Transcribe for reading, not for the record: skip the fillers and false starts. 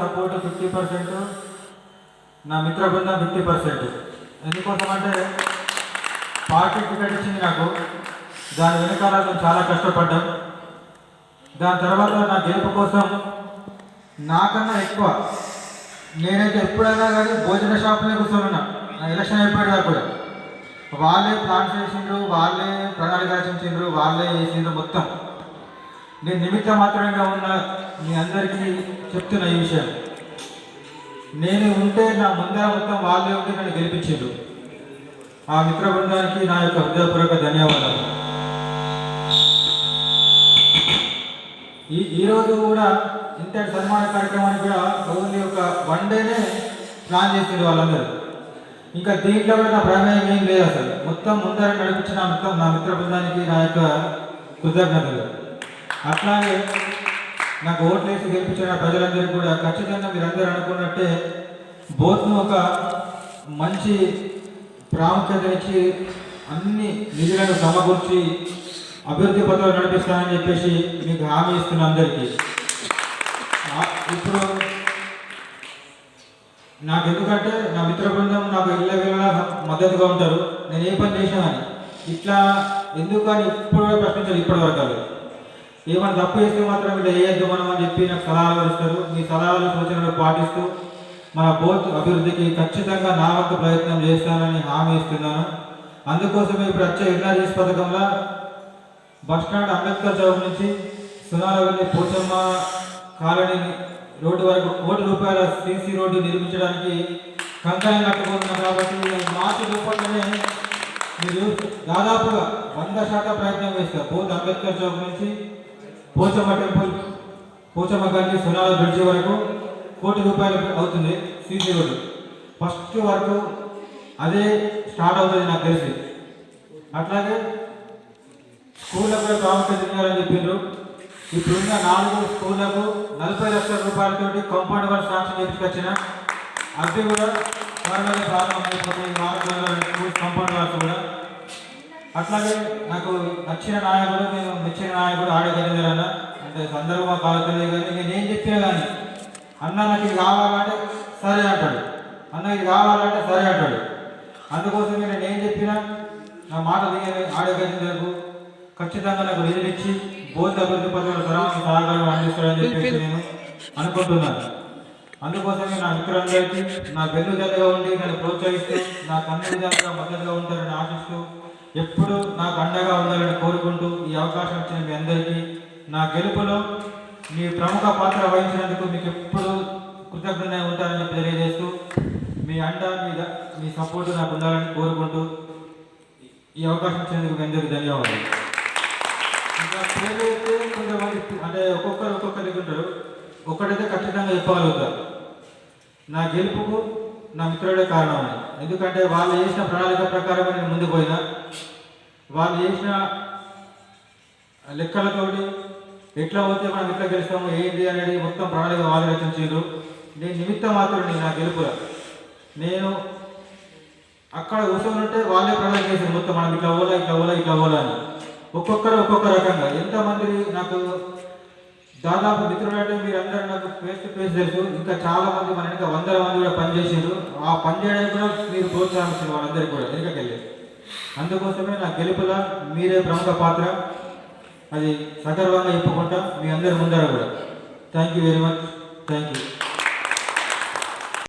Support 50%, నా మిత్ర బృందం 50%. ఎందుకోసం అంటే పార్టీ టికెట్ ఇచ్చింది నాకు, దాని వెనకాల నేను చాలా కష్టపడ్డాను. దాని తర్వాత నా గెలుపు కోసం నాకన్నా ఎక్కువ నేనైతే ఎప్పుడైనా కానీ భోజన షాప్లో కూర్చోనున్నా. నా ఎలక్షన్ అయిపోయేదా కూడా వాళ్ళే ప్లాన్స్ చేసిండ్రు, వాళ్ళే ప్రణాళిక రచించిండ్రు, వాళ్ళే చేసిండ్రు మొత్తం. నేను నిమిత్త మాత్రంగా ఉన్న మీ అందరికీ చెప్తున్న ఈ విషయం. నేను ఉంటే నా ముందర మొత్తం వాళ్ళే ఉండి నన్ను గెలిపించిండ్రు. ఆ మిత్ర బృందానికి నా యొక్క హృదయపూర్వక ధన్యవాదాలు. ఈరోజు కూడా ఇంతటి సన్మాన కార్యక్రమానికి కూడా ఓన్లీ ఒక 1 డేనే ప్లాన్ చేసిండ్రు వాళ్ళందరూ. ఇంకా దీంట్లో కూడా నా ప్రమేయం ఏం లేదు అసలు. మొత్తం ముందర నడిపించిన నా మిత్ర బృందానికి నా యొక్క కృతజ్ఞతలు. అట్లాగే నాకు ఓట్లు వేసి గెలిపించిన ప్రజలందరూ కూడా ఖచ్చితంగా మీరందరూ అనుకున్నట్టే బోత్ను ఒక మంచి ప్రాముఖ్యత ఇచ్చి అన్ని నిధులను సమకూర్చి అభివృద్ధి పథకాలు నడిపిస్తానని చెప్పేసి మీకు హామీ ఇస్తున్న అందరికీ. ఇప్పుడు నాకు ఎందుకంటే నా మిత్ర బృందం నాకు ఇళ్ళ మద్దతుగా ఉంటారు. నేను ఏ పని చేసినా కానీ ఇట్లా ఎందుకు అని ఇప్పుడు ప్రశ్నించారు. ఇప్పటివరకు ఏమైనా తప్పు చేస్తే మాత్రం ఇలా వేయద్దు మనం అని చెప్పి నాకు సలహాలు ఇస్తారు. మీ సలహాలు సూచనలు పాటిస్తూ మన బోత్ అభివృద్ధికి ఖచ్చితంగా నా వంతు ప్రయత్నం చేస్తానని హామీ ఇస్తున్నాను. అందుకోసమే ఇప్పుడు వచ్చే ఎన్ఆర్జీఎస్ పథకంలో బస్టాండ్ అంబేద్కర్ చౌక్ నుంచి సునాలవల్లి పోచమ్మ కాలనీ రోడ్డు వరకు ₹1 సీసీ రోడ్డు నిర్మించడానికి కంకణం కట్టుకుంటున్నాం. కాబట్టి మార్చి రూపంలోనే మీరు దాదాపుగా 100% ప్రయత్నం చేస్తారు. బోత్ అంబేద్కర్ చౌక్ నుంచి పోచమ్మ టెంపుల్, పోచమ్మ గల్లి, సునాల బ్రిడ్జి వరకు ₹1 అవుతుంది సీసీ రోడ్డు. ఫస్ట్ వరకు అదే స్టార్ట్ అవుతుంది నాకు తెలిసి. అట్లాగే స్కూళ్ళకు కూడా ప్రాముఖ్యత ఇవ్వాలని చెప్పిండ్రు. ఇప్పుడున్న 4 స్కూళ్లకు ₹40 లక్షలతోటి కాంపౌండ్ వాల్ శాంక్షన్ చేయించుకొచ్చిన అది కూడా త్వరగా ప్రారంభమైపోతుంది. కాంపౌండ్ వాల్స్ కూడా. అట్లాగే నాకు నచ్చిన నాయకుడు, నేను మెచ్చిన నాయకుడు ఆడే గజేందర్ అన్న. అంటే సందర్భంగా కాలుతుంది కానీ నేనేం చెప్పినా కానీ అన్న నాకు ఇది కావాలంటే సరే అంటాడు, అన్న ఇది కావాలంటే సరే అంటాడు. అందుకోసమే నేను ఏం చెప్పినా నా మాట దిగని ఆడే గజేందర్కు ఖచ్చితంగా నాకు నిధులు ఇచ్చి బోత్ అభివృద్ధి పథకాల సహకారం అందిస్తాడని చెప్పేసి నేను అనుకుంటున్నాను. అందుకోసమే నా మిత్రులందరికీ నా వెన్నుదన్నుగా ఉండి నన్ను ప్రోత్సహిస్తూ నాకు అన్ని విధాలుగా మద్దతుగా ఉంటారని ఆశిస్తూ ఎప్పుడు నాకు అండగా ఉండాలని కోరుకుంటూ ఈ అవకాశం ఇచ్చిన మీ అందరికీ నా గెలుపులో మీ ప్రముఖ పాత్ర వహించినందుకు మీకు ఎప్పుడు కృతజ్ఞత ఉంటారని తెలియజేస్తూ మీ అండ మీ సపోర్ట్ నాకు ఉండాలని కోరుకుంటూ ఈ అవకాశం ఇచ్చినందుకు మీ అందరికీ ధన్యవాదాలు. ఇంకా పేరు అయితే కొంతమంది అంటే ఒక్కొక్కరికి ఉంటారు. ఒక్కడైతే ఖచ్చితంగా చెప్పగలుగుతారు, నా గెలుపుకు నా మిత్రుడే కారణమని. ఎందుకంటే వాళ్ళు చేసిన ప్రణాళిక ప్రకారం నేను ముందుకు పోయినా, వాళ్ళు చేసిన లెక్కలతోటి ఎట్లా పోతే మనం ఎట్లా గెలుస్తాము ఏంటి అనేది మొత్తం ప్రణాళిక వాళ్ళు రచించారు. నేను నిమిత్తం మాత్రం నా గెలుపులో నేను అక్కడ కూర్చొని ఉంటే వాళ్ళే ప్రణాళిక చేశారు మొత్తం. మనం ఇట్లా పోలా అని ఒక్కొక్కరు ఒక్కొక్క రకంగా. ఎంతమంది నాకు దాదాపు మిత్రులు అంటే మీరందరూ నాకు ఫేస్ టు ఫేస్ తెలుసు. ఇంకా చాలా మంది మన ఇంకా 100 మంది కూడా పనిచేసారు. ఆ పని చేయడానికి కూడా మీరు ప్రోత్సహించారు వాళ్ళందరికీ కూడా వెనుకకెళ్ళి. అందుకోసమే నా గెలుపులా మీరే ప్రముఖ పాత్ర, అది సగర్వంగా చెప్పుకుంటా మీ అందరి ముందర కూడా. Thank you very much. Thank you.